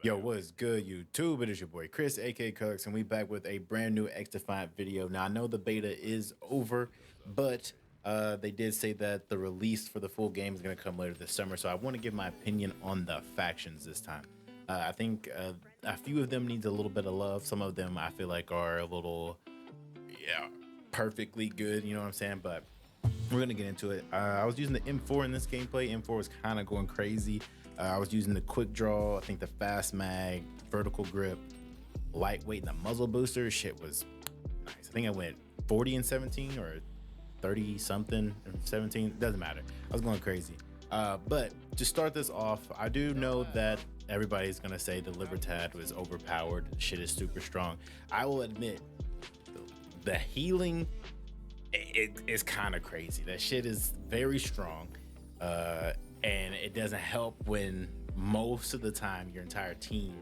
Yo, what is good, YouTube? It is your boy Chris, aka Cooks, and we back with a brand new XDefiant video. Now I know the beta is over, but they did say that the release for the full game is going to come later this summer. So I want to give my opinion on the factions this time. I think a few of them needs a little bit of love. Some of them I feel like are a little, yeah, perfectly good. You know what I'm saying? But we're gonna get into it. I was using the M4 in this gameplay. M4 was kind of going crazy. I was using the quick draw, I think the fast mag, vertical grip, lightweight, and the muzzle booster. Shit was nice. I think I went 40 and 17 or 30 something and 17. Doesn't matter. I was going crazy. But to start this off, I do know that everybody's gonna say the Libertad was overpowered. Shit is super strong. I will admit the healing it's kind of crazy. That shit is very strong, and it doesn't help when most of the time your entire team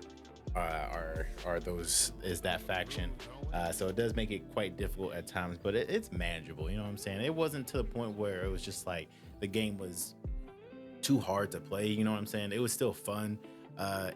are those is that faction. So it does make it quite difficult at times, but it's manageable. You know what I'm saying? It wasn't to the point where it was just like the game was too hard to play. You know what I'm saying? It was still fun.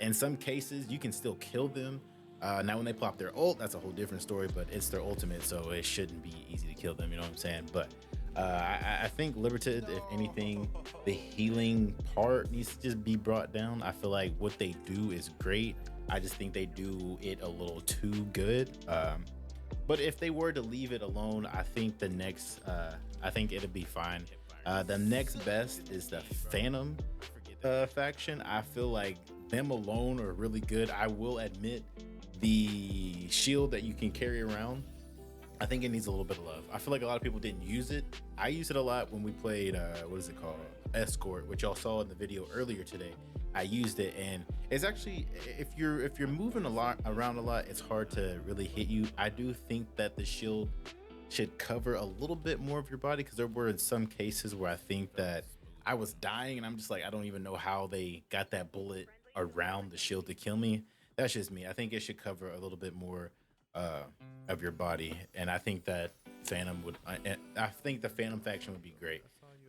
In some cases, you can still kill them. Now, when they plop their ult, that's a whole different story, but it's their ultimate, so it shouldn't be easy to kill them. You know what I'm saying? But I think Libertad, if anything, the healing part needs to just be brought down. I feel like what they do is great. I just think they do it a little too good. But if they were to leave it alone, I think I think it'll be fine. The next best is the Phantom faction. I feel like them alone are really good. I will admit the shield that you can carry around, I think it needs a little bit of love. I feel like a lot of people didn't use it. I used it a lot when we played what is it called, Escort, which y'all saw in the video earlier today. I used it, and it's actually, if you're moving a lot around a lot, it's hard to really hit you. I do think that the shield should cover a little bit more of your body, because there were in some cases where I think that I was dying and I'm just like, I don't even know how they got that bullet around the shield to kill me. That's just me. I think it should cover a little bit more uh, of your body, and I think that Phantom would. I think the Phantom faction would be great.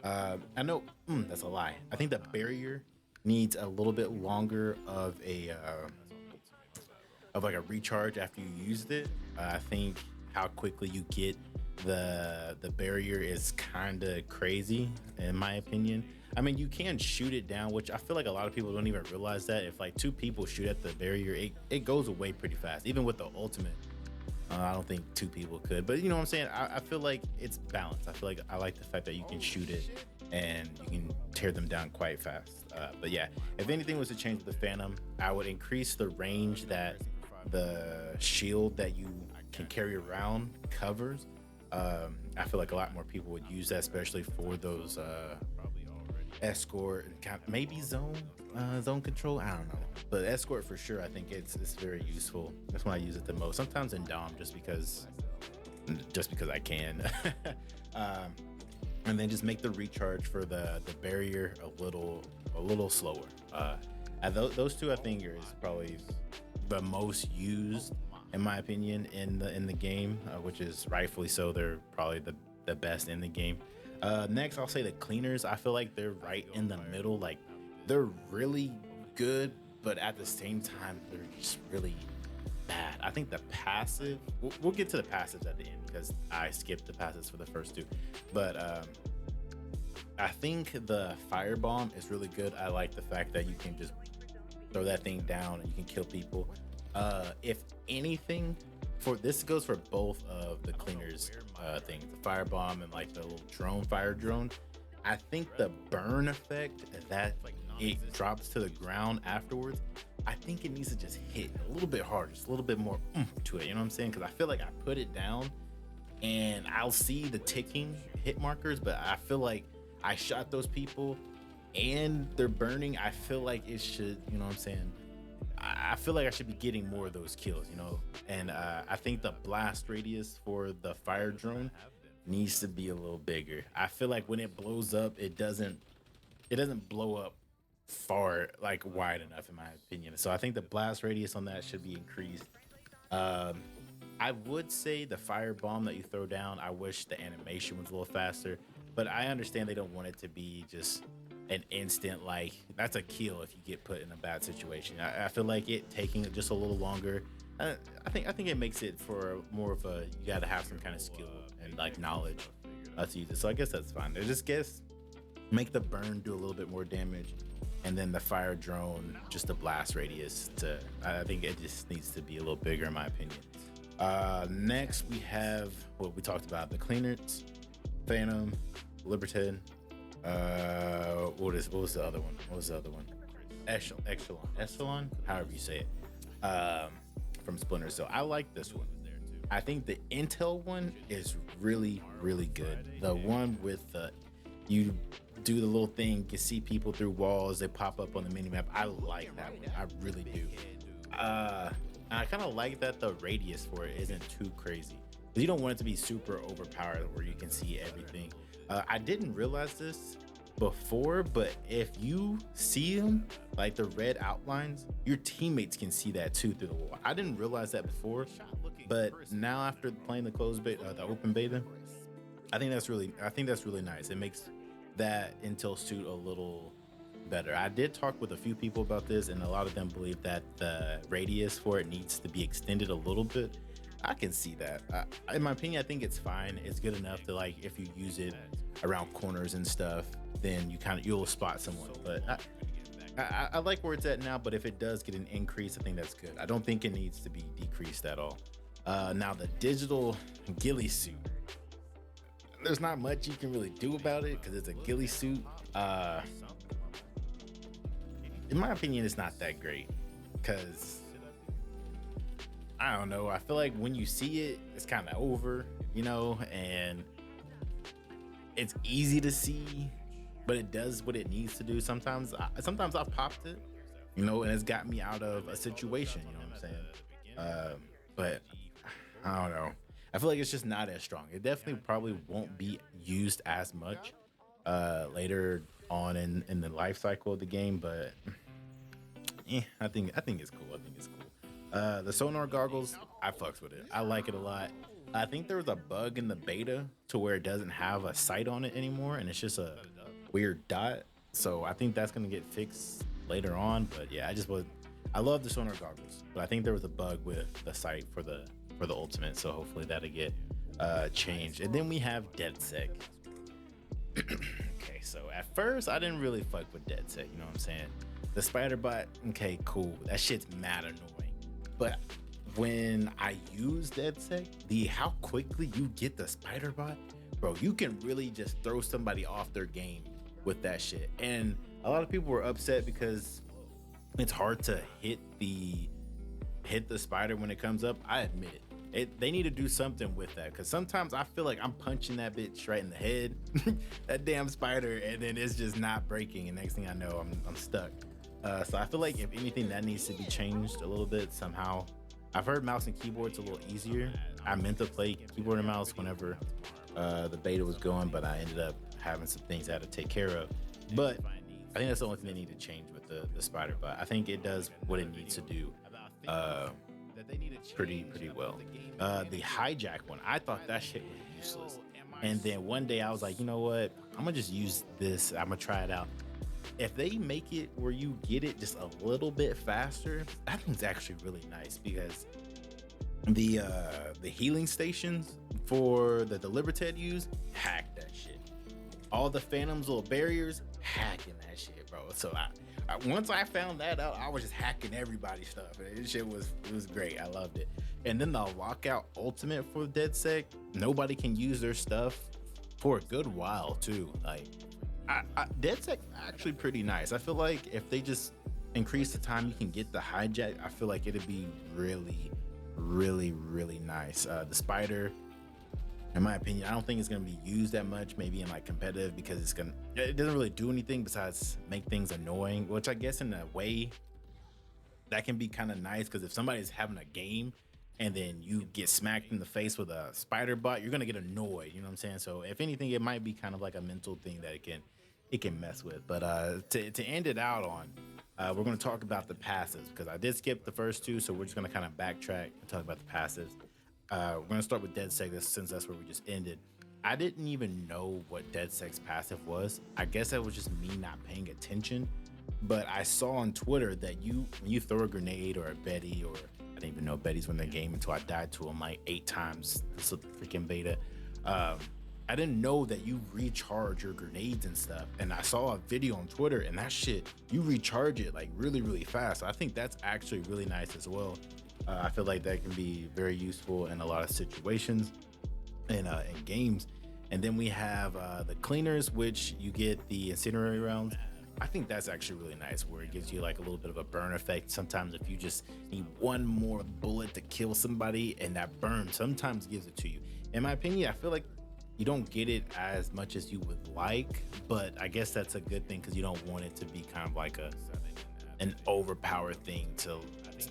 I know that's a lie. I think the barrier needs a little bit longer of like a recharge after you used it. I think how quickly you get the barrier is kind of crazy in my opinion. I mean, you can shoot it down, which I feel like a lot of people don't even realize that if like two people shoot at the barrier, it goes away pretty fast. Even with the ultimate, I don't think two people could. But you know what I'm saying? I feel like it's balanced. I feel like I like the fact that you can shoot it and you can tear them down quite fast. But yeah, if anything was to change with the Phantom, I would increase the range that the shield that you can carry around covers. I feel like a lot more people would use that, especially for those escort and kind of maybe zone control. I don't know, but escort for sure. I think it's very useful. That's when I use it the most. Sometimes in dom, just because I can. um, and then just make the recharge for the barrier a little slower. Those two I think is probably the most used in my opinion in the game, which is rightfully so. They're probably the best in the game. Next, I'll say the cleaners. I feel like they're right in the middle. Like they're really good, but at the same time, they're just really bad. I think the passive. We'll get to the passives at the end because I skipped the passives for the first two. But I think the firebomb is really good. I like the fact that you can just throw that thing down and you can kill people. If anything, for this goes for both of the cleaners things, the firebomb and like the little fire drone. I think the burn effect that it drops to the ground afterwards, I think it needs to just hit a little bit harder, just a little bit more to it. You know what I'm saying? Because I feel like I put it down and I'll see the ticking hit markers, but I feel like I shot those people and they're burning. I feel like it should, you know what I'm saying? I feel like I should be getting more of those kills, you know? And I think the blast radius for the fire drone needs to be a little bigger. I feel like when it blows up, it doesn't blow up far, like wide enough in my opinion. So I think the blast radius on that should be increased. I would say the fire bomb that you throw down, I wish the animation was a little faster, but I understand they don't want it to be just an instant, like that's a kill if you get put in a bad situation. I feel like it taking it just a little longer. I think it makes it for more of a, you got to have some kind of skill and like knowledge to use it. So I guess that's fine. I just guess make the burn do a little bit more damage, and then the fire drone just the blast radius to, I think it just needs to be a little bigger in my opinion. Next we have what we talked about, the cleaners, Phantom, Libertad. What was the other one? What was the other one? Echelon, however you say it. From Splinter Cell. I like this one. I think the Intel one is really, really good. The one with you do the little thing, you see people through walls, they pop up on the mini map. I like that one. I really do. I kind of like that the radius for it isn't too crazy. You don't want it to be super overpowered where you can see everything. I didn't realize this before, but if you see them, like the red outlines, your teammates can see that too through the wall. I didn't realize that before, but now after playing the closed beta, the open beta, I think that's really nice. It makes that Intel suit a little better. I did talk with a few people about this, and a lot of them believe that the radius for it needs to be extended a little bit. I can see that. In my opinion, I think it's fine. It's good enough to, like, if you use it around corners and stuff, then you'll spot someone. But I like where it's at now. But if it does get an increase, I think that's good. I don't think it needs to be decreased at all. Now the digital ghillie suit. There's not much you can really do about it because it's a ghillie suit. In my opinion, it's not that great because I don't know. I feel like when you see it, it's kind of over, and it's easy to see, but it does what it needs to do. Sometimes I've popped it, and it's got me out of a situation. You know what I'm saying? But I don't know. I feel like it's just not as strong. It definitely probably won't be used as much later on in the life cycle of the game, but I think it's cool. The sonar goggles, I fucks with it. I like it a lot. I think there was a bug in the beta to where it doesn't have a sight on it anymore, and it's just a weird dot. So I think that's gonna get fixed later on. But yeah, I love the sonar goggles, but I think there was a bug with the sight for the ultimate. So hopefully that'll get changed. And then we have DedSec. Okay, so at first I didn't really fuck with DedSec. You know what I'm saying? The spider bot, okay, cool. That shit's mad annoying. But when I use DedSec, how quickly you get the spider bot, bro, you can really just throw somebody off their game with that shit. And a lot of people were upset because it's hard to hit the spider when it comes up. I admit it. They need to do something with that, because sometimes I feel like I'm punching that bitch right in the head, that damn spider, and then it's just not breaking. And next thing I know, I'm stuck. So I feel like if anything, that needs to be changed a little bit somehow. I've heard mouse and keyboard's a little easier. I meant to play keyboard and mouse whenever the beta was going, but I ended up having some things I had to take care of. But I think that's the only thing they need to change with the spider bot. I think it does what it needs to do pretty well. The hijack one, I thought that shit was useless. And then one day I was like, you know what? I'm gonna just use this. I'm gonna try it out. If they make it where you get it just a little bit faster, I think it's actually really nice, because the healing stations for the Libertad use, hack that shit. All the Phantom's little barriers, hacking that shit, bro. So I once I found that out, I was just hacking everybody's stuff. This shit was great. I loved it. And then the lockout ultimate for DedSec, nobody can use their stuff for a good while too. Like, DedSec actually pretty nice. I feel like if they just increase the time you can get the hijack, I feel like it'd be really, really, really nice. The spider, in my opinion, I don't think it's gonna be used that much, maybe in like competitive, because it doesn't really do anything besides make things annoying, which I guess in a way that can be kind of nice, because if somebody's having a game and then you get smacked in the face with a spider bot, you're gonna get annoyed, you know what I'm saying? So if anything, it might be kind of like a mental thing that it can mess with. But to end it out on, we're gonna talk about the passives, because I did skip the first two, so we're just gonna kind of backtrack and talk about the passives. We're gonna start with DedSec since that's where we just ended. I didn't even know what Dead Sex passive was. I guess that was just me not paying attention. But I saw on Twitter that when you throw a grenade or a Betty, or I didn't even know Betty's were in the game until I died to them like 8 times. This freaking beta. I didn't know that you recharge your grenades and stuff. And I saw a video on Twitter, and that shit, you recharge it like really, really fast. I think that's actually really nice as well. I feel like that can be very useful in a lot of situations in games. And then we have the cleaners, which you get the incendiary rounds. I think that's actually really nice, where it gives you like a little bit of a burn effect. Sometimes if you just need one more bullet to kill somebody, and that burn sometimes gives it to you. In my opinion, I feel like you don't get it as much as you would like, but I guess that's a good thing because you don't want it to be kind of like an overpowered thing to,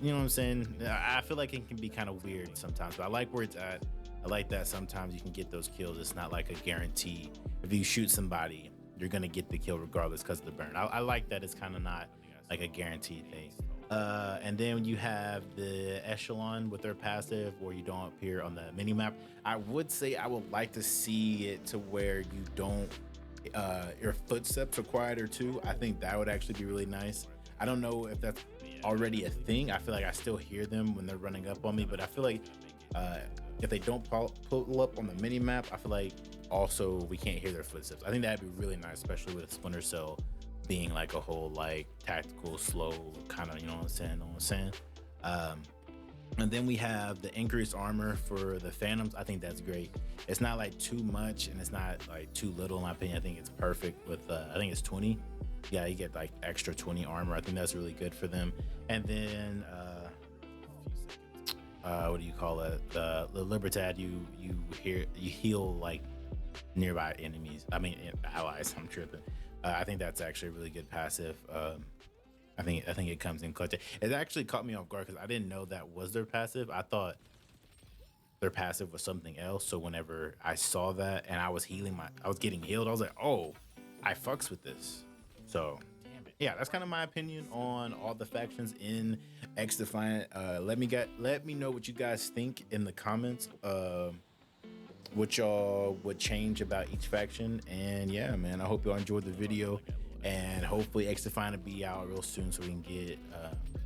you know what I'm saying? I feel like it can be kind of weird sometimes, but I like where it's at. I like that sometimes you can get those kills. It's not like a guarantee. If you shoot somebody, you're gonna get the kill regardless because of the burn. I like that it's kind of not like a guaranteed thing. And then you have the echelon with their passive where you don't appear on the mini map. I would say I would like to see it to where you don't, your footsteps are quieter too. I think that would actually be really nice. I don't know if that's already a thing. I feel like I still hear them when they're running up on me, but I feel like if they don't pull up on the mini map, I feel like also we can't hear their footsteps. I think that'd be really nice, especially with Splinter Cell being like a whole like tactical, slow kind of, you know what I'm saying? And then we have the increased armor for the Phantoms. I think that's great. It's not like too much and it's not like too little in my opinion. I think it's perfect with, I think it's 20. Yeah, you get like extra 20 armor. I think that's really good for them. And then, what do you call it? The Libertad, you heal like nearby enemies. I mean, allies, I'm sure that. I think that's actually a really good passive. I think it comes in clutch. It actually caught me off guard because I didn't know that was their passive. I thought their passive was something else. So whenever I saw that and I was getting healed, I was like, oh, I fucks with this. So yeah, that's kind of my opinion on all the factions in XDefiant. Let me know what you guys think in the comments. What y'all would change about each faction. And yeah, man, I hope y'all enjoyed the video, and hopefully XDefiant will be out real soon so we can get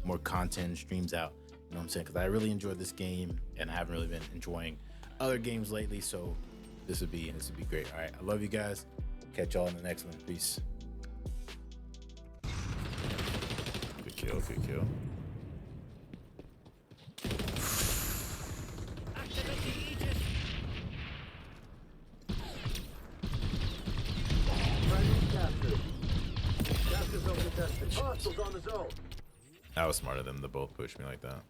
more content and streams out, you know what I'm saying? Because I really enjoyed this game and I haven't really been enjoying other games lately, so this would be great. All right, I love you guys. Catch y'all in the next one. Peace. Good kill. Hostiles on the zone. That was smarter than them to both push me like that.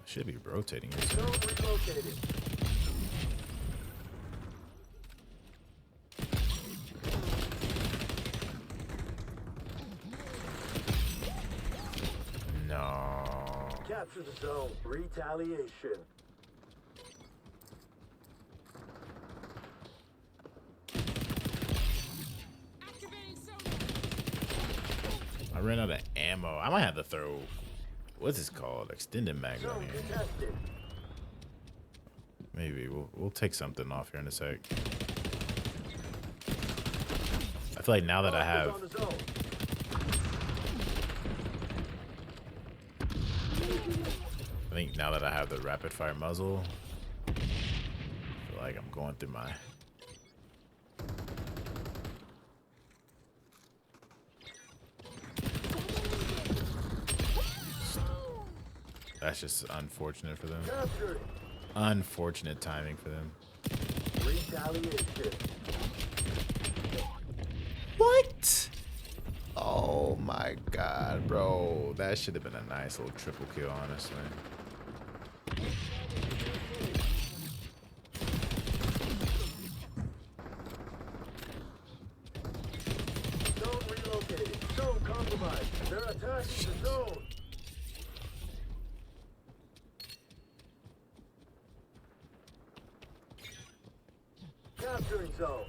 Should be rotating. Zone relocated. No. Capture the zone. Retaliation. I ran out of ammo. I might have to throw, what's this called? Extended mag on here. Maybe we'll take something off here in a sec. I feel like now that I have, the rapid fire muzzle, I feel like I'm going through my. That's just unfortunate for them. Unfortunate timing for them. Retaliation. What? Oh my god, bro. That should have been a nice little triple kill, honestly. Zone relocated. Zone compromised. They're attacking the zone. Capturing zone.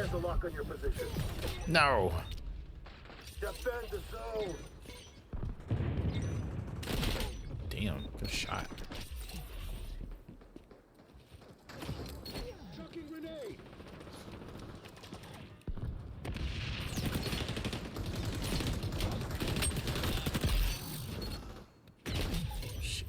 Defiant to lock on your position. No. Defend the zone. Damn, good shot. Chucking grenade. Shit.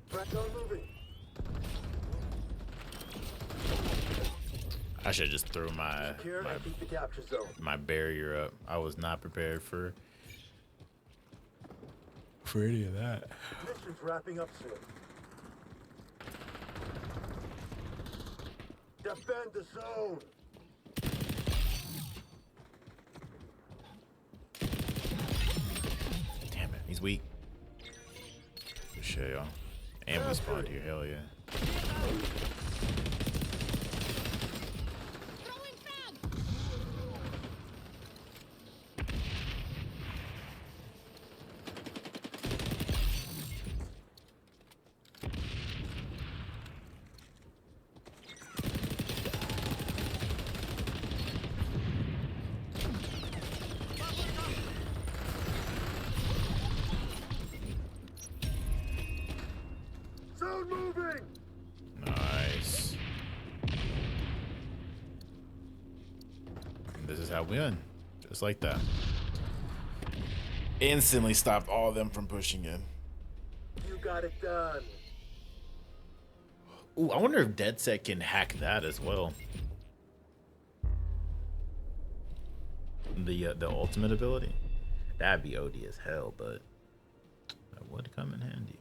Threat zone moving. I should just throw my Secure and keep the capture zone. my barrier up. I was not prepared for any of that. Mission's wrapping up soon. Defend the zone. Damn it, he's weak. Good shit, y'all. And we spawned here, hell yeah. Throwing frag! Zone moving. Nice. And this is how we win. Just like that. Instantly stopped all of them from pushing in. You got it done. Ooh, I wonder if DeadSet can hack that as well. The ultimate ability. That'd be OD as hell, but that would come in handy.